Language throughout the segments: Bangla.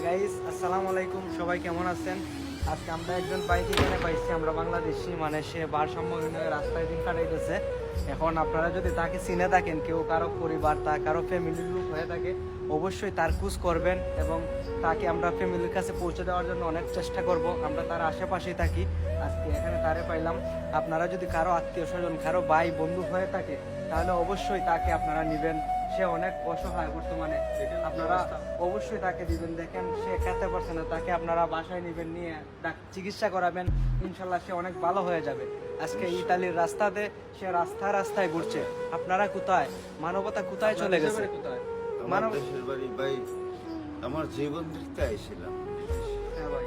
গাইস আসসালামু আলাইকুম, সবাই কেমন আছেন? আজকে আমরা একজন বাইক এখানে পাইছি, আমরা বাংলাদেশি, মানে সে ভারসাম্যহীন হয়ে রাস্তায় দিন কাটাইতেছে। এখন আপনারা যদি তাকে চিনে থাকেন, কেউ কারো পরিবার তা কারো ফ্যামিলির লোক হয়ে থাকে, অবশ্যই তার খোঁজ করবেন এবং তাকে আমরা ফ্যামিলির কাছে পৌঁছে দেওয়ার জন্য অনেক চেষ্টা করব। আমরা তার আশেপাশেই থাকি, আজকে এখানে তারে পাইলাম। আপনারা যদি কারো আত্মীয় স্বজন, কারো ভাই বন্ধু হয়ে থাকে, তাহলে অবশ্যই তাকে আপনারা নেবেন। সে অনেক অসহায় বর্তমানে, আপনারা অবশ্যই তাকে দিবেন। দেখেন সে খেতে পারছে না, তাকে আপনারা বাসায় নেবেন, নিয়ে চিকিৎসা করাবেন, ইনশাল্লাহ সে অনেক ভালো হয়ে যাবে। আজকে ইতালির রাস্তাতে সে রাস্তায় ঘুরছে। আপনারা কোথায়, মানবতা কোথায় চলে গেছে? আমার দেশের বাড়ি ভাই, আমার জীবন দিতে আইছিলাম হ্যাঁ ভাই,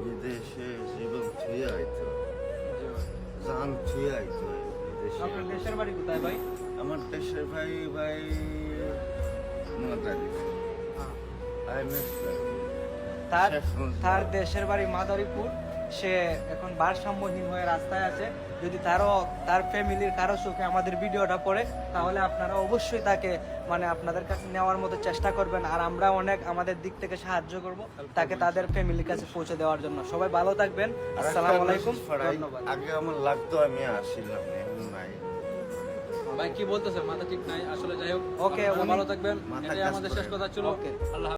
বিদেশে, জীবন থুয়ে আইতো, জান থুয়ে আইতো বিদেশে। আপনার দেশের বাড়ি কোথায় ভাই? আমার দেশের ভাই মাদারি, তার দেশের বাড়ি মাদারীপুর। সে এখন ভারসাম্যহীন হয়ে রাস্তায় আছে। যদি তার ফ্যামিলির কারো চোখে আমাদের ভিডিওটা পড়ে, তাহলে আপনারা অবশ্যই তাকে আপনাদের কাছে নেওয়ার মতো চেষ্টা করবেন, আর আমরা অনেক আমাদের দিক থেকে সাহায্য করব তাকে তাদের ফ্যামিলির কাছে পৌঁছে দেওয়ার জন্য। সবাই ভালো থাকবেন, আসসালামু আলাইকুম, ধন্যবাদ। আগে আমার লাগতো, আমি আসছিলাম, এখন নাই। ভাই কি বলতেছেন, মাথা ঠিক নাই আসলে। যাই হোক, ওকে, ভালো থাকবেন, মাথা এটাই কাজ আমাদের করে। শেষ কথা ছিল। ওকে। আল্লাহ